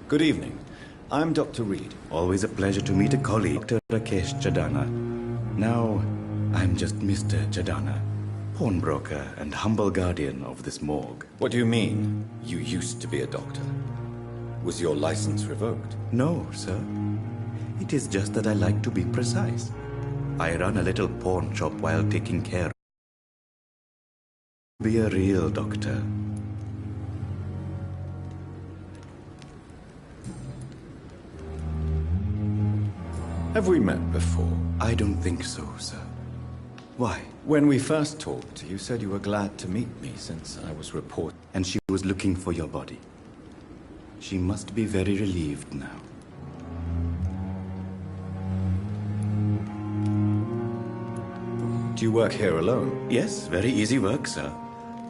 Good evening. I'm Dr. Reed. Always a pleasure to meet a colleague, Dr. Rakesh Chadana. Now, I'm just Mr. Chadana, pawnbroker and humble guardian of this morgue. What do you mean, you used to be a doctor? Was your license revoked? No, sir. It is just that I like to be precise. I run a little pawn shop while taking care of... Be a real doctor. Have we met before? I don't think so, sir. Why? When we first talked, you said you were glad to meet me since I was reported. And she was looking for your body. She must be very relieved now. Do you work here alone? Yes, very easy work, sir.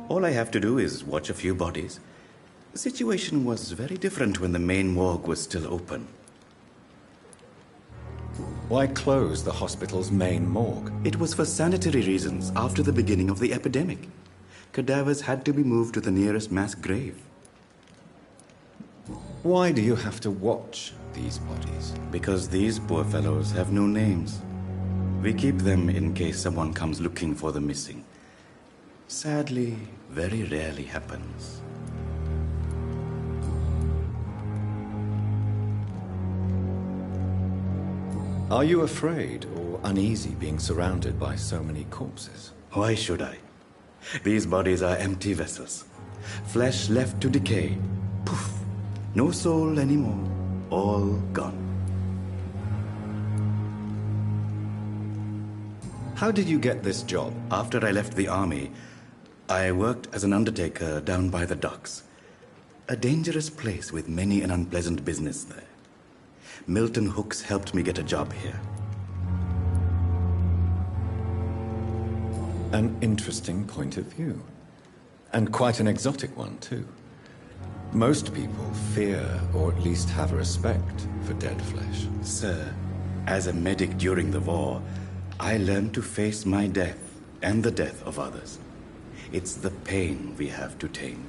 All I have to do is watch a few bodies. The situation was very different when the main morgue was still open. Why close the hospital's main morgue? It was for sanitary reasons after the beginning of the epidemic. Cadavers had to be moved to the nearest mass grave. Why do you have to watch these bodies? Because these poor fellows have no names. We keep them in case someone comes looking for the missing. Sadly, very rarely happens. Are you afraid or uneasy being surrounded by so many corpses? Why should I? These bodies are empty vessels. Flesh left to decay. Poof! No soul anymore. All gone. How did you get this job? After I left the army, I worked as an undertaker down by the docks. A dangerous place with many an unpleasant business there. Milton Hooks helped me get a job here. An interesting point of view. And quite an exotic one, too. Most people fear, or at least have respect, for dead flesh. Sir, as a medic during the war, I learned to face my death and the death of others. It's the pain we have to tame,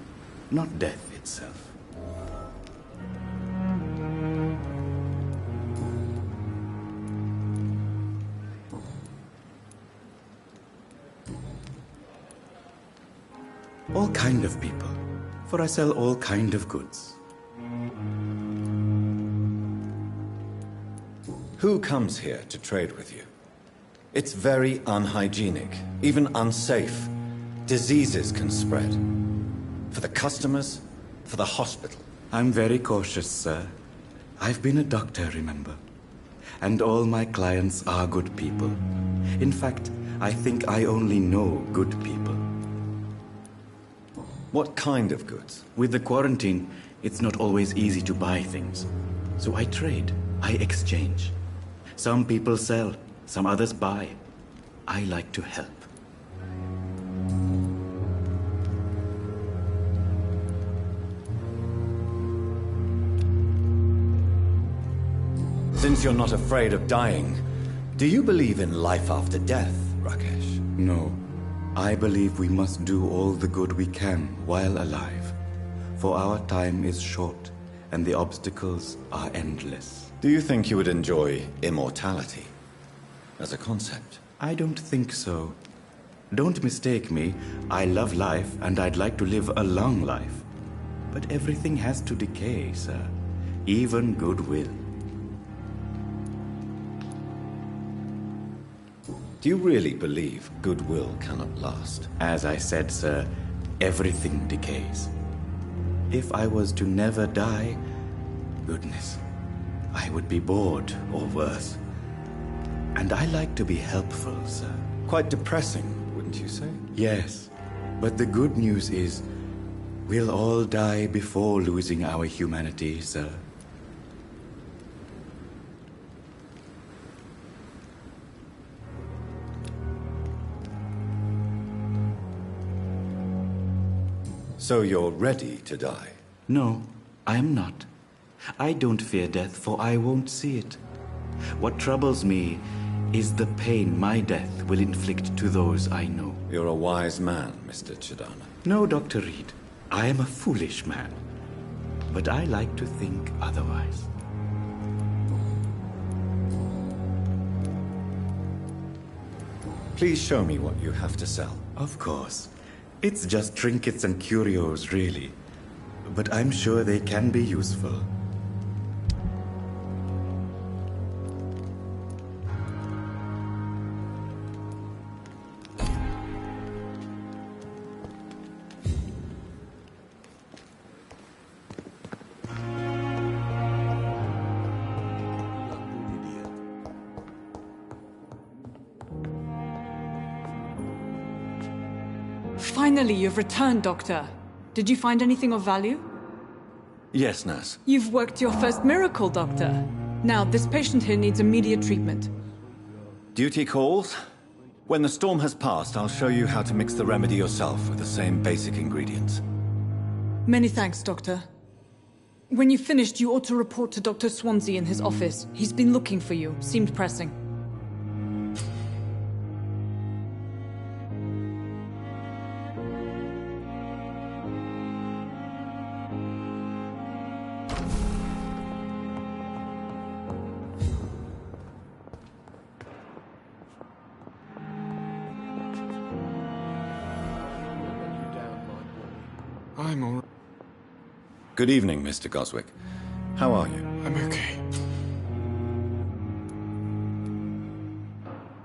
not death itself. All kind of people, for I sell all kind of goods. Who comes here to trade with you? It's very unhygienic, even unsafe. Diseases can spread. For the customers, for the hospital. I'm very cautious, sir. I've been a doctor, remember? And all my clients are good people. In fact, I think I only know good people. What kind of goods? With the quarantine, it's not always easy to buy things. So I trade, I exchange. Some people sell, some others buy. I like to help. Since you're not afraid of dying, do you believe in life after death, Rakesh? No. I believe we must do all the good we can while alive. For our time is short, and the obstacles are endless. Do you think you would enjoy immortality as a concept? I don't think so. Don't mistake me. I love life, and I'd like to live a long life. But everything has to decay, sir. Even goodwill. Do you really believe goodwill cannot last? As I said, sir, everything decays. If I was to never die, goodness, I would be bored or worse. And I like to be helpful, sir. Quite depressing, wouldn't you say? Yes, but the good news is we'll all die before losing our humanity, sir. So you're ready to die? No, I am not. I don't fear death, for I won't see it. What troubles me is the pain my death will inflict to those I know. You're a wise man, Mr. Chadana. No, Dr. Reed. I am a foolish man. but I like to think otherwise. Please show me what you have to sell. Of course. It's just trinkets and curios, really. But I'm sure they can be useful. Finally, you've returned, Doctor. Did you find anything of value? Yes, nurse. You've worked your first miracle, Doctor. Now, this patient here needs immediate treatment. Duty calls. When the storm has passed, I'll show you how to mix the remedy yourself with the same basic ingredients. Many thanks, Doctor. When you've finished, you ought to report to Dr. Swansea in his office. He's been looking for you. Seemed pressing. I'm all right. Good evening, Mr. Goswick. How are you? I'm okay.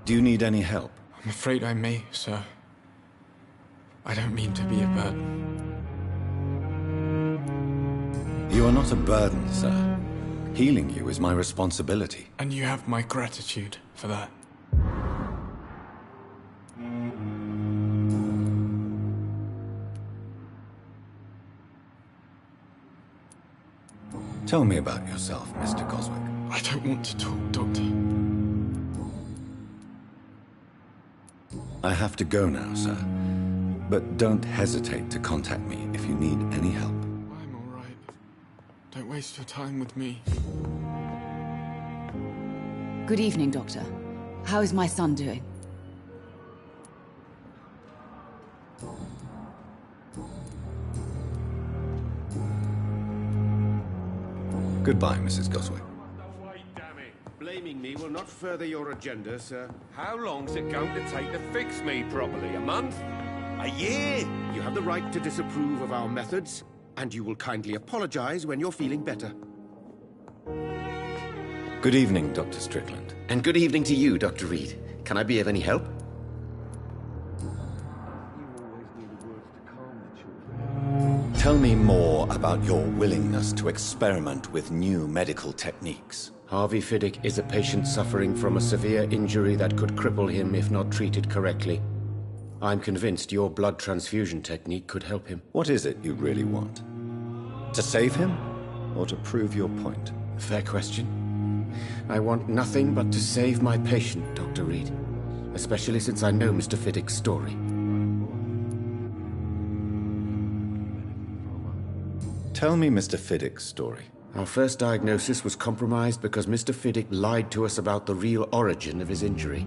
Do you need any help? I'm afraid I may, sir. I don't mean to be a burden. You are not a burden, sir. Healing you is my responsibility. And you have my gratitude for that. Tell me about yourself, Mr. Goswick. I don't want to talk, Doctor. I have to go now, sir. But don't hesitate to contact me if you need any help. I'm all right. Don't waste your time with me. Good evening, Doctor. How is my son doing? Goodbye, Mrs. Goswick. Wait, damn it. Blaming me will not further your agenda, sir. How long's it going to take to fix me properly? A month? A year? You have the right to disapprove of our methods, and you will kindly apologize when you're feeling better. Good evening, Dr. Strickland. And good evening to you, Dr. Reed. Can I be of any help? Tell me more about your willingness to experiment with new medical techniques. Harvey Fiddick is a patient suffering from a severe injury that could cripple him if not treated correctly. I'm convinced your blood transfusion technique could help him. What is it you really want? To save him, or to prove your point? Fair question. I want nothing but to save my patient, Dr. Reed. Especially since I know Mr. Fiddick's story. Tell me Mr. Fiddick's story. Our first diagnosis was compromised because Mr. Fiddick lied to us about the real origin of his injury.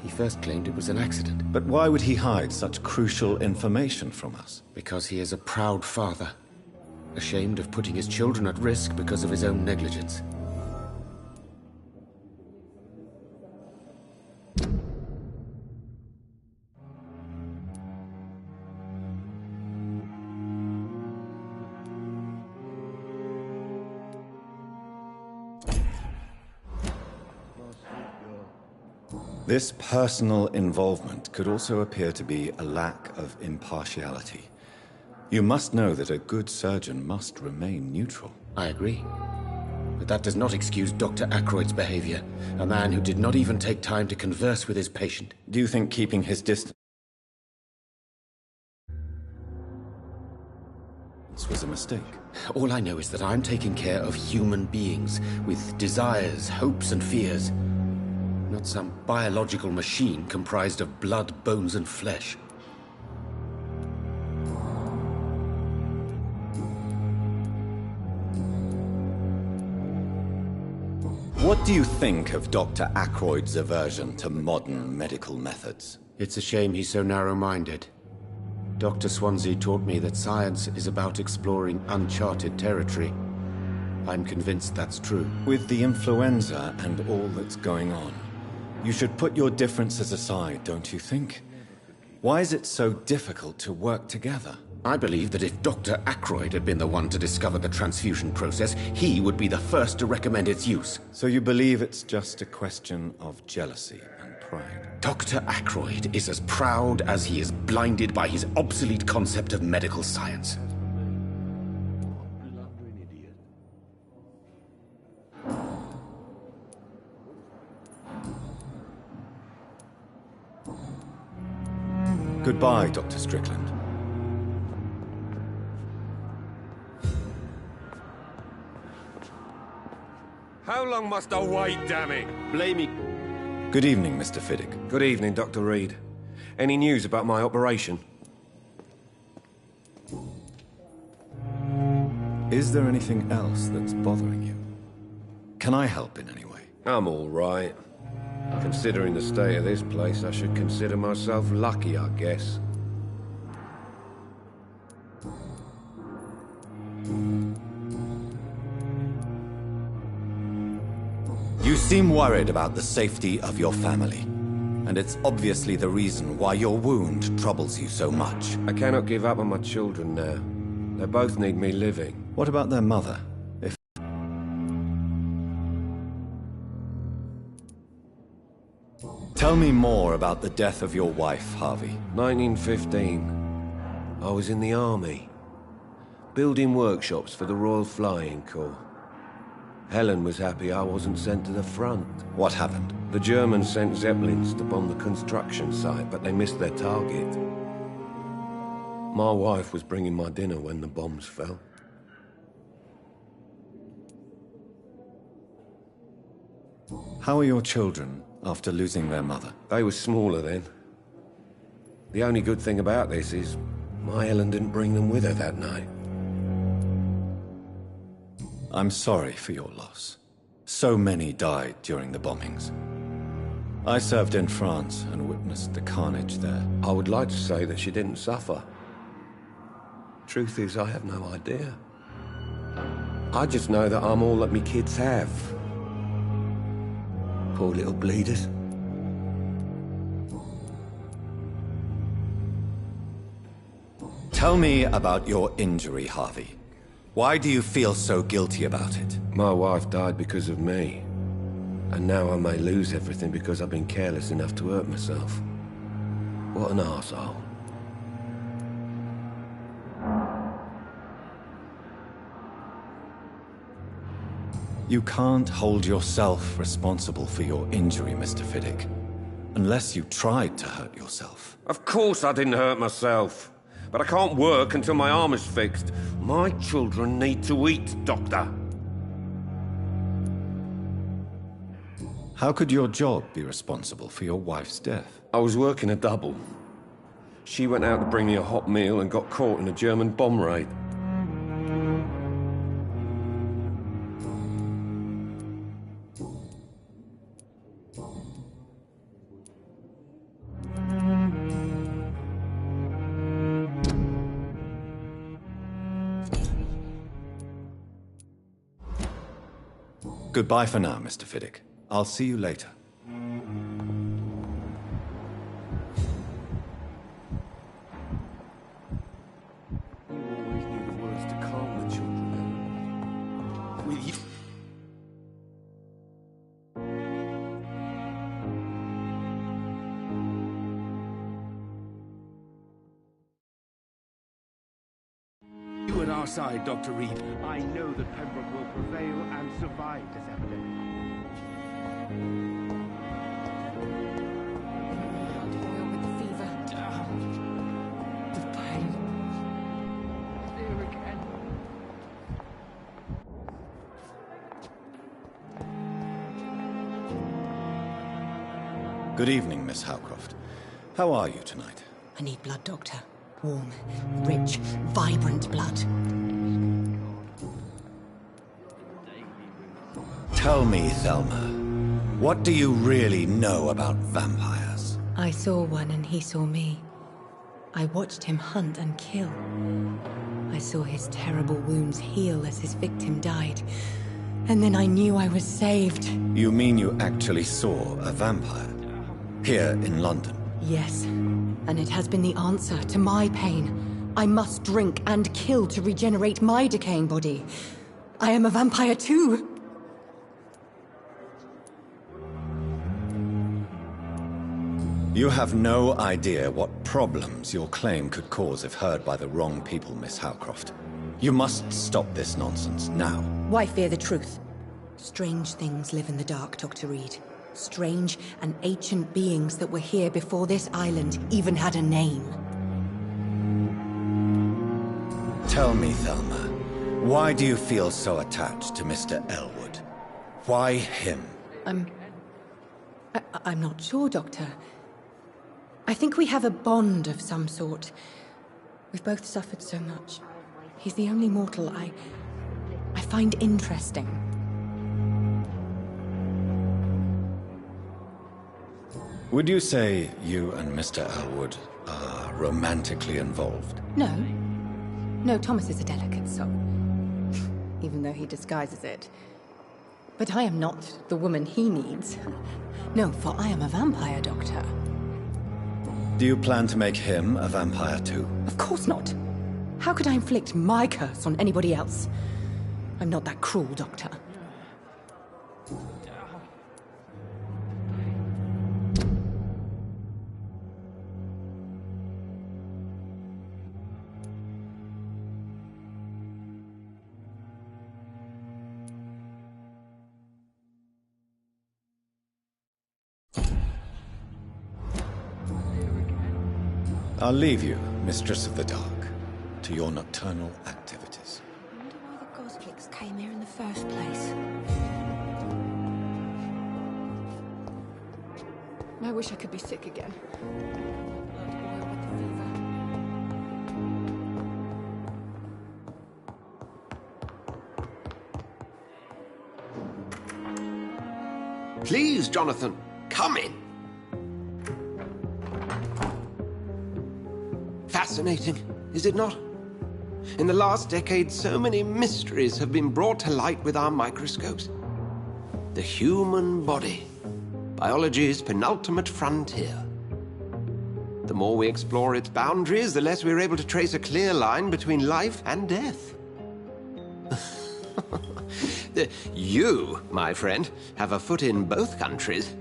He first claimed it was an accident. But why would he hide such crucial information from us? Because he is a proud father, ashamed of putting his children at risk because of his own negligence. This personal involvement could also appear to be a lack of impartiality. You must know that a good surgeon must remain neutral. I agree. But that does not excuse Dr. Ackroyd's behavior, a man who did not even take time to converse with his patient. Do you think keeping his distance was a mistake? All I know is that I'm taking care of human beings with desires, hopes, and fears. Not some biological machine comprised of blood, bones, and flesh. What do you think of Dr. Ackroyd's aversion to modern medical methods? It's a shame he's so narrow-minded. Dr. Swansea taught me that science is about exploring uncharted territory. I'm convinced that's true. With the influenza and all that's going on, you should put your differences aside, don't you think? Why is it so difficult to work together? I believe that if Dr. Ackroyd had been the one to discover the transfusion process, he would be the first to recommend its use. So you believe it's just a question of jealousy and pride? Dr. Ackroyd is as proud as he is blinded by his obsolete concept of medical science. Goodbye, Dr. Strickland. How long must I wait, damn it? Blaming... Good evening, Mr. Fiddick. Good evening, Dr. Reed. Any news about my operation? Is there anything else that's bothering you? Can I help in any way? I'm all right. Considering the state of this place, I should consider myself lucky, I guess. You seem worried about the safety of your family. And it's obviously the reason why your wound troubles you so much. I cannot give up on my children now. They both need me living. What about their mother? Tell me more about the death of your wife, Harvey. 1915. I was in the army, building workshops for the Royal Flying Corps. Helen was happy I wasn't sent to the front. What happened? The Germans sent Zeppelins to bomb the construction site, but they missed their target. My wife was bringing my dinner when the bombs fell. How are your children after losing their mother? They were smaller then. The only good thing about this is my Helen didn't bring them with her that night. I'm sorry for your loss. So many died during the bombings. I served in France and witnessed the carnage there. I would like to say that she didn't suffer. Truth is, I have no idea. I just know that I'm all that me kids have. Poor little bleeders. Tell me about your injury, Harvey. Why do you feel so guilty about it? My wife died because of me. And now I may lose everything because I've been careless enough to hurt myself. What an arsehole. You can't hold yourself responsible for your injury, Mr. Fiddick. Unless you tried to hurt yourself. Of course I didn't hurt myself. But I can't work until my arm is fixed. My children need to eat, Doctor. How could your job be responsible for your wife's death? I was working a double. She went out to bring me a hot meal and got caught in a German bomb raid. Goodbye for now, Mr. Fiddick. I'll see you later. You always knew the words to calm the children. Will you... You at our side, Dr. Reed. I know that Pembroke will prevail and survive this epidemic. Bloody hell with the fever. The pain. Here again. Good evening, Miss Howcroft. How are you tonight? I need blood, Doctor. Warm, rich, vibrant blood. Tell me, Thelma, what do you really know about vampires? I saw one and he saw me. I watched him hunt and kill. I saw his terrible wounds heal as his victim died. And then I knew I was saved. You mean you actually saw a vampire? Here in London? Yes. And it has been the answer to my pain. I must drink and kill to regenerate my decaying body. I am a vampire too. You have no idea what problems your claim could cause if heard by the wrong people, Miss Howcroft. You must stop this nonsense now. Why fear the truth? Strange things live in the dark, Dr. Reed. Strange and ancient beings that were here before this island even had a name. Tell me, Thelma, why do you feel so attached to Mr. Elwood? Why him? I'm not sure, Doctor. I think we have a bond of some sort. We've both suffered so much. He's the only mortal I find interesting. Would you say you and Mr. Elwood are romantically involved? No. No, Thomas is a delicate soul. Even though he disguises it. But I am not the woman he needs. No, for I am a vampire, Doctor. Do you plan to make him a vampire too? Of course not. How could I inflict my curse on anybody else? I'm not that cruel, Doctor. I'll leave you, Mistress of the Dark, to your nocturnal activities. I wonder why the Goslicks came here in the first place. I wish I could be sick again. Please, Jonathan, come in. Fascinating, is it not? In the last decade, so many mysteries have been brought to light with our microscopes. The human body, biology's penultimate frontier. The more we explore its boundaries, the less we're able to trace a clear line between life and death. You, my friend, have a foot in both countries.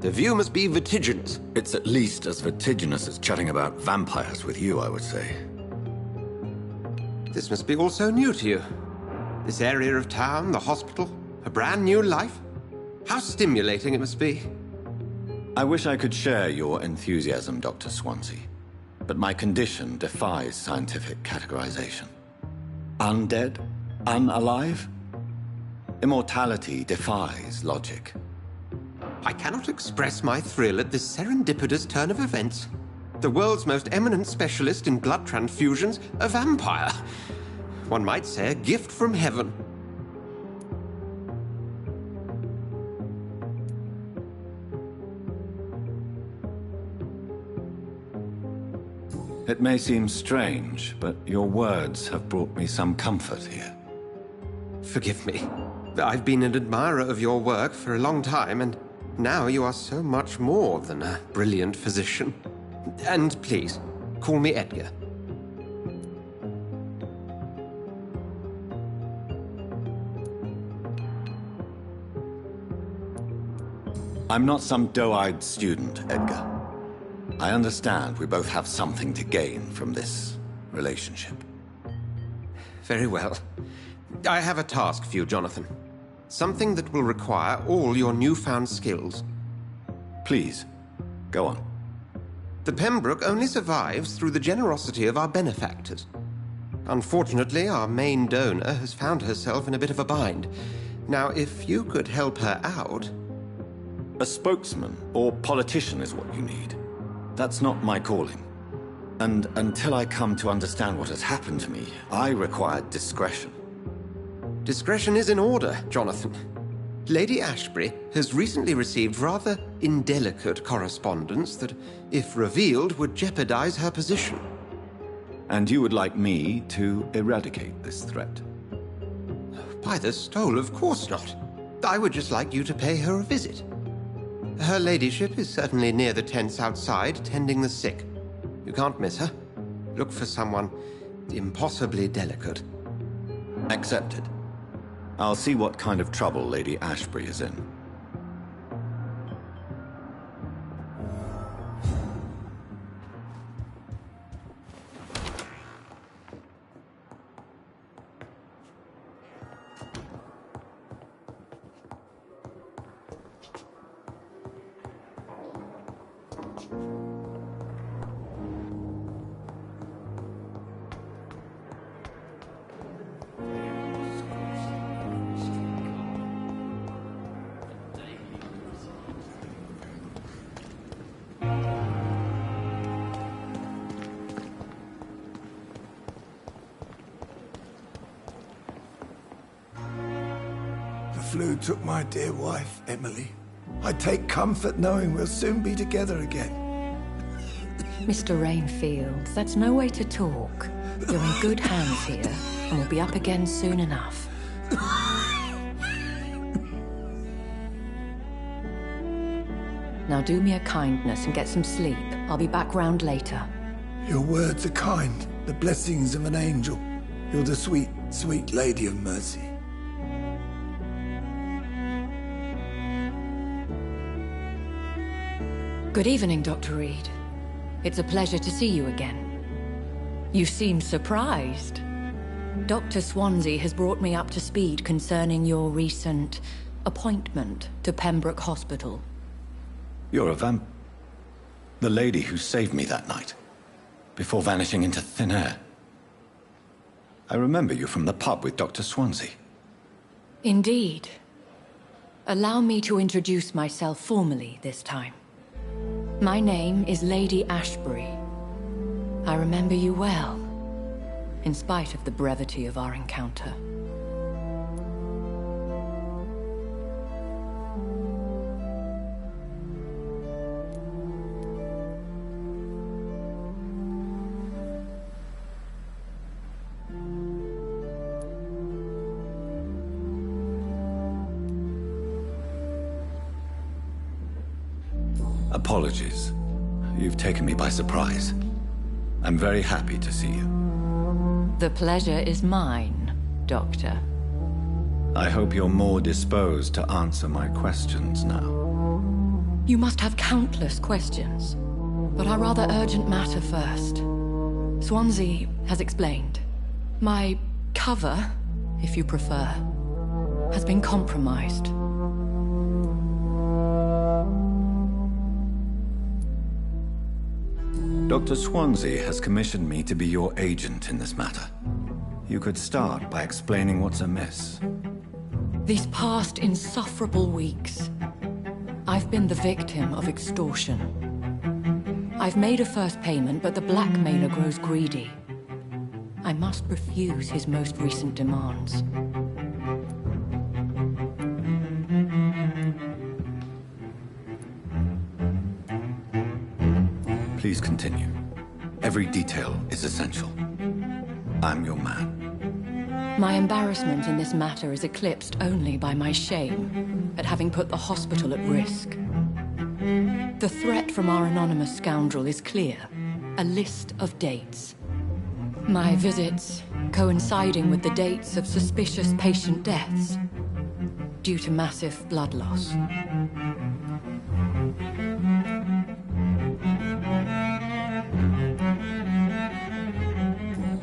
The view must be vertiginous. It's at least as vertiginous as chatting about vampires with you, I would say. This must be all so new to you. This area of town, the hospital, a brand new life. How stimulating it must be. I wish I could share your enthusiasm, Dr. Swansea, but my condition defies scientific categorization. Undead? Unalive? Immortality defies logic. I cannot express my thrill at this serendipitous turn of events. The world's most eminent specialist in blood transfusions, a vampire. One might say a gift from heaven. It may seem strange, but your words have brought me some comfort here. Forgive me. I've been an admirer of your work for a long time, and now you are so much more than a brilliant physician. And please, call me Edgar. I'm not some doe-eyed student, Edgar. I understand we both have something to gain from this relationship. Very well. I have a task for you, Jonathan. Something that will require all your newfound skills. Please, go on. The Pembroke only survives through the generosity of our benefactors. Unfortunately, our main donor has found herself in a bit of a bind. Now, if you could help her out... A spokesman or politician is what you need. That's not my calling. And until I come to understand what has happened to me, I require discretion. Discretion is in order, Jonathan. Lady Ashbury has recently received rather indelicate correspondence that, if revealed, would jeopardize her position. And you would like me to eradicate this threat? By the stole, of course not. I would just like you to pay her a visit. Her ladyship is certainly near the tents outside, tending the sick. You can't miss her. Look for someone impossibly delicate. Accepted. I'll see what kind of trouble Lady Ashbury is in. The flu took my dear wife, Emily. I take comfort knowing we'll soon be together again. Mr. Rainfield, that's no way to talk. You're in good hands here, and we'll be up again soon enough. Now do me a kindness and get some sleep. I'll be back round later. Your words are kind, the blessings of an angel. You're the sweet, sweet Lady of Mercy. Good evening, Dr. Reed. It's a pleasure to see you again. You seem surprised. Dr. Swansea has brought me up to speed concerning your recent appointment to Pembroke Hospital. You're a the lady who saved me that night, before vanishing into thin air. I remember you from the pub with Dr. Swansea. Indeed. Allow me to introduce myself formally this time. My name is Lady Ashbury. I remember you well, in spite of the brevity of our encounter. Apologies. You've taken me by surprise. I'm very happy to see you. The pleasure is mine, Doctor. I hope you're more disposed to answer my questions now. You must have countless questions, but our rather urgent matter first. Swansea has explained. My cover, if you prefer, has been compromised. Dr. Swansea has commissioned me to be your agent in this matter. You could start by explaining what's amiss. These past insufferable weeks, I've been the victim of extortion. I've made a first payment, but the blackmailer grows greedy. I must refuse his most recent demands. Please continue. Every detail is essential. I'm your man. My embarrassment in this matter is eclipsed only by my shame at having put the hospital at risk. The threat from our anonymous scoundrel is clear. A list of dates. My visits coinciding with the dates of suspicious patient deaths due to massive blood loss.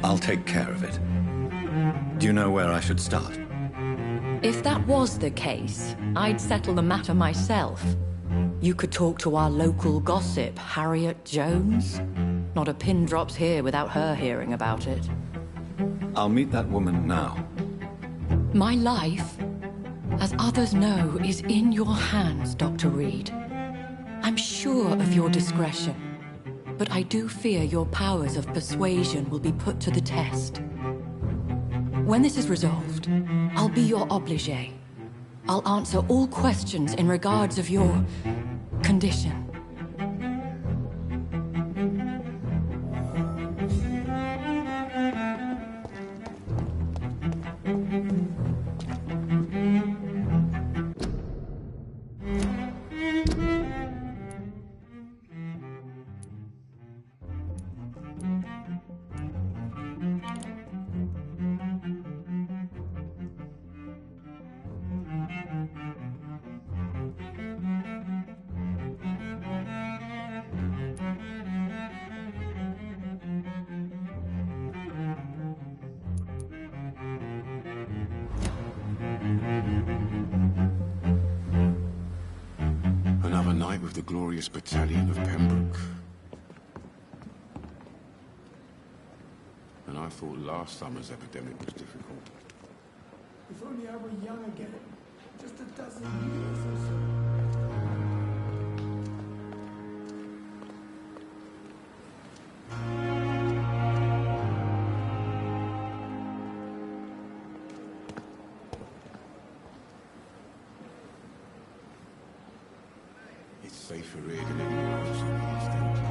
I'll take care of it. Do you know where I should start? If that was the case, I'd settle the matter myself. You could talk to our local gossip, Harriet Jones. Not a pin drops here without her hearing about it. I'll meet that woman now. My life, as others know, is in your hands, Dr. Reed. I'm sure of your discretion, but I do fear your powers of persuasion will be put to the test. When this is resolved, I'll be your obligé. I'll answer all questions in regards of your condition. Another night with the glorious battalion of Pembroke. And I thought last summer's epidemic was difficult. If only I were young again. Just a dozen years or so. It's safer here than anywhere else in the East End.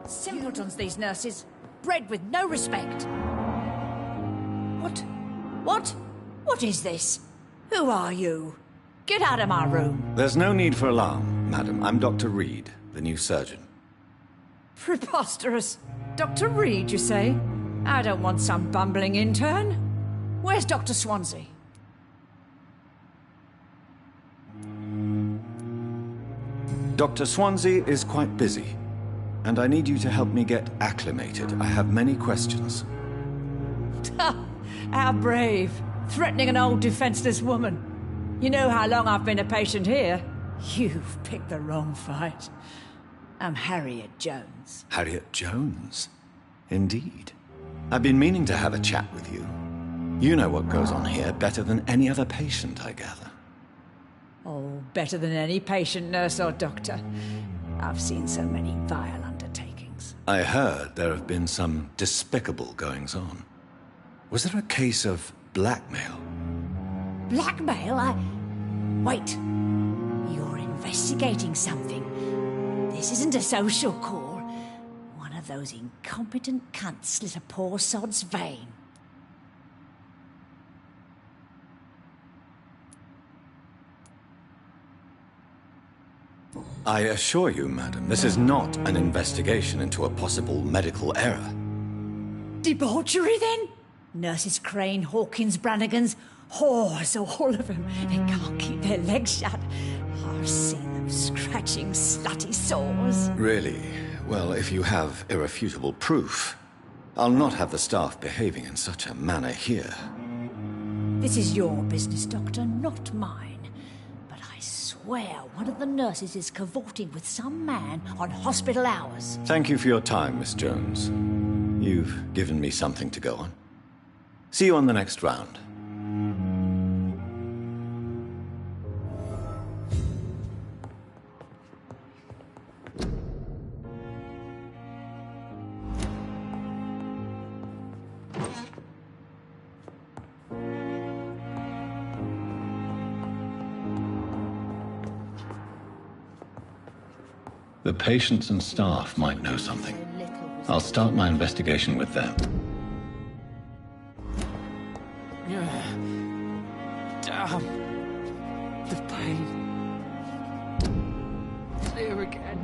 Simpletons, these nurses. Bred with no respect. What? What is this? Who are you? Get out of my room. There's no need for alarm, madam. I'm Dr. Reed, the new surgeon. Preposterous. Dr. Reed, you say? I don't want some bumbling intern. Where's Dr. Swansea? Dr. Swansea is quite busy, and I need you to help me get acclimated. I have many questions. How brave. Threatening an old defenseless woman. You know how long I've been a patient here? You've picked the wrong fight. I'm Harriet Jones. Harriet Jones? Indeed. I've been meaning to have a chat with you. You know what goes on here better than any other patient, I gather. Oh, better than any patient, nurse or doctor. I've seen so many vile undertakings. I heard there have been some despicable goings-on. Was there a case of blackmail? Blackmail? Wait. You're investigating something. This isn't a social call. One of those incompetent cunts slit a poor sod's vein. I assure you, madam, this is not an investigation into a possible medical error. Debauchery, then? Nurses Crane, Hawkins, Brannigans, whores, all of them. They can't keep their legs shut. I've seen them scratching slutty sores. Really? Well, if you have irrefutable proof, I'll not have the staff behaving in such a manner here. This is your business, Doctor, not mine. But I swear one of the nurses is cavorting with some man on hospital hours. Thank you for your time, Miss Jones. You've given me something to go on. See you on the next round. The patients and staff might know something. I'll start my investigation with them. Damn. The pain. It's here again.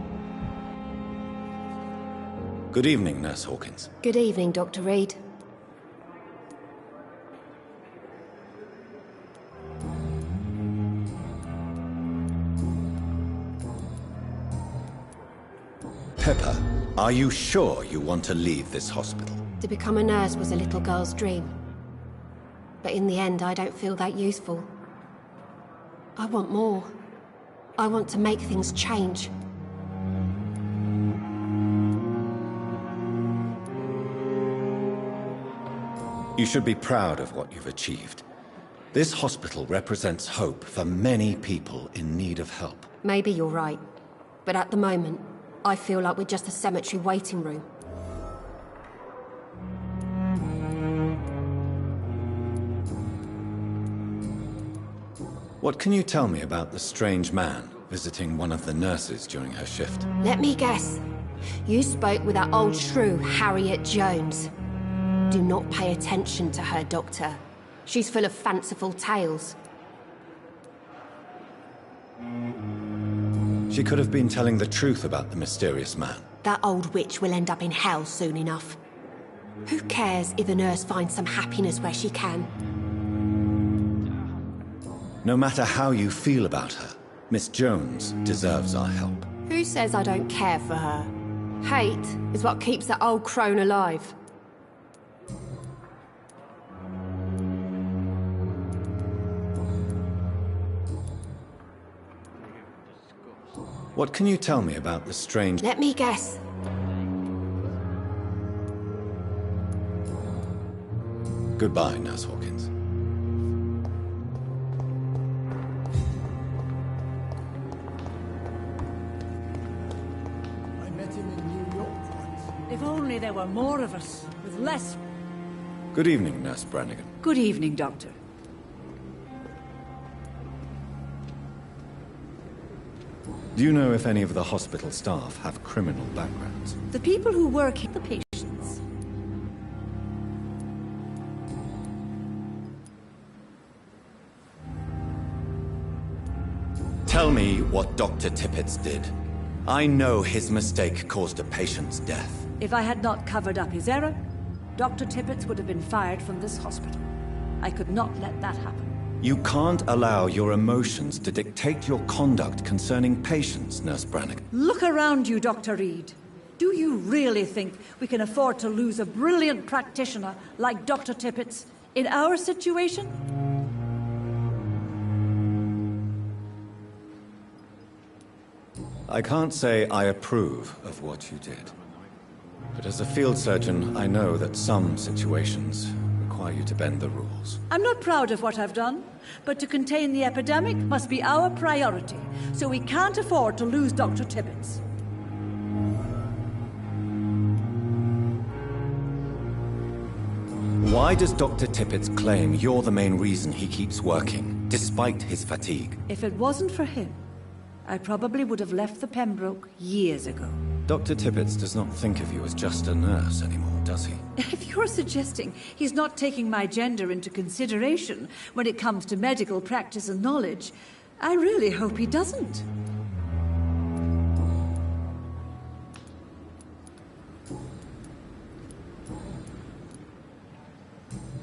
Good evening, Nurse Hawkins. Good evening, Dr. Reed. Pepper, are you sure you want to leave this hospital? To become a nurse was a little girl's dream. But in the end, I don't feel that useful. I want more. I want to make things change. You should be proud of what you've achieved. This hospital represents hope for many people in need of help. Maybe you're right. But at the moment, I feel like we're just a cemetery waiting room. What can you tell me about the strange man visiting one of the nurses during her shift? Let me guess. You spoke with that old shrew, Harriet Jones. Do not pay attention to her, Doctor. She's full of fanciful tales. She could have been telling the truth about the mysterious man. That old witch will end up in hell soon enough. Who cares if a nurse finds some happiness where she can? No matter how you feel about her, Miss Jones deserves our help. Who says I don't care for her? Hate is what keeps that old crone alive. What can you tell me about the strange... Let me guess. Goodbye, Nurse Hawkins. I met him in New York once. If only there were more of us, with less... Good evening, Nurse Brannigan. Good evening, Doctor. Do you know if any of the hospital staff have criminal backgrounds? The people who work here, the patients. Tell me what Dr. Tippett did. I know his mistake caused a patient's death. If I had not covered up his error, Dr. Tippett would have been fired from this hospital. I could not let that happen. You can't allow your emotions to dictate your conduct concerning patients, Nurse Brannigan. Look around you, Dr. Reed. Do you really think we can afford to lose a brilliant practitioner like Dr. Tippett's in our situation? I can't say I approve of what you did. But as a field surgeon, I know that some situations require you to bend the rules. I'm not proud of what I've done, but to contain the epidemic must be our priority, so we can't afford to lose Dr. Tippett. Why does Dr. Tippett claim you're the main reason he keeps working, despite his fatigue? If it wasn't for him, I probably would have left the Pembroke years ago. Dr. Tippett does not think of you as just a nurse anymore, does he? If you're suggesting he's not taking my gender into consideration when it comes to medical practice and knowledge, I really hope he doesn't.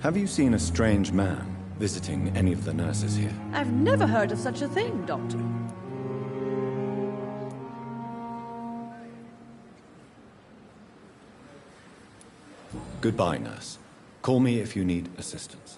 Have you seen a strange man visiting any of the nurses here? I've never heard of such a thing, Doctor. Goodbye, nurse. Call me if you need assistance.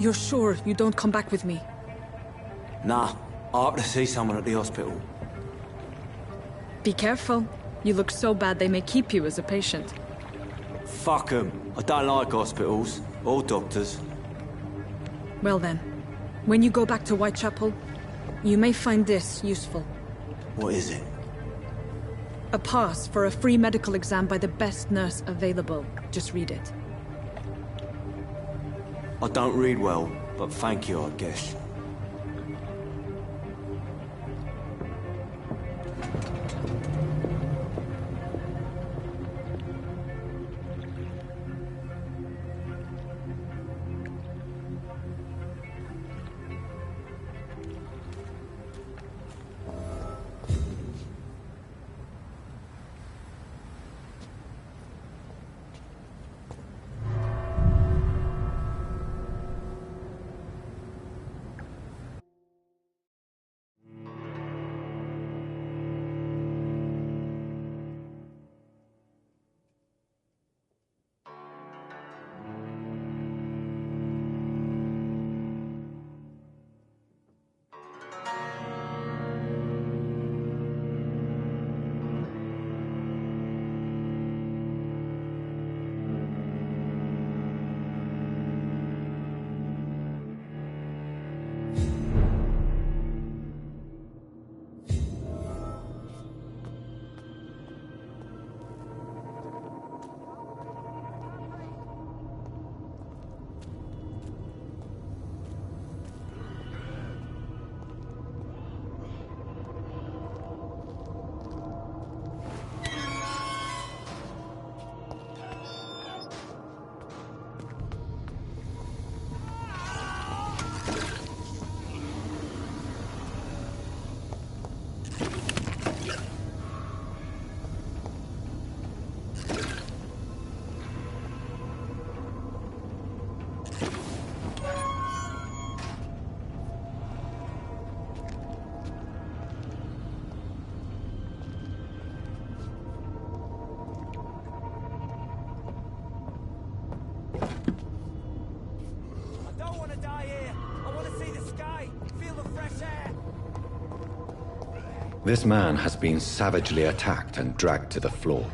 You're sure you don't come back with me? Nah, I have to see someone at the hospital. Be careful. You look so bad they may keep you as a patient. Fuck 'em. I don't like hospitals. Or doctors. Well then, when you go back to Whitechapel, you may find this useful. What is it? A pass for a free medical exam by the best nurse available. Just read it. I don't read well, but thank you, I guess. This man has been savagely attacked and dragged to the floor.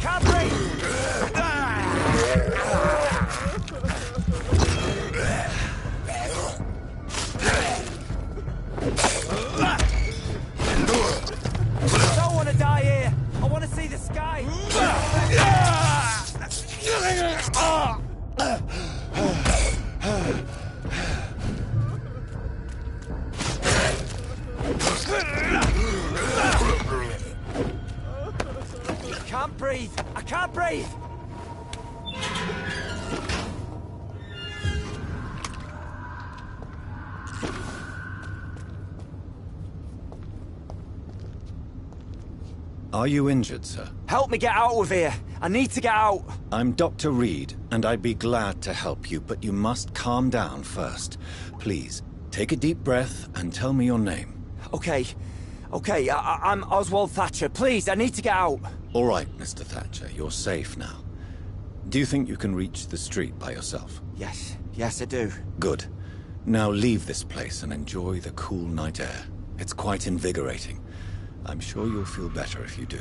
can't breathe! I don't want to die here. I want to see the sky. I can't breathe. I can't breathe. Are you injured, sir? Help me get out of here. I need to get out. I'm Dr. Reed, and I'd be glad to help you, but you must calm down first. Please, take a deep breath and tell me your name. Okay. I'm Oswald Thatcher. Please, I need to get out. All right, Mr. Thatcher, you're safe now. Do you think you can reach the street by yourself? Yes, I do. Good. Now leave this place and enjoy the cool night air. It's quite invigorating. I'm sure you'll feel better if you do.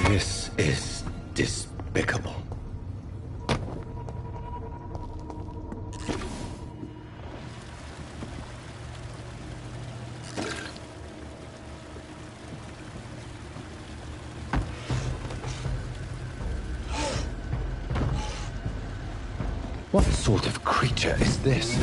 This is despicable. What sort of creature is this?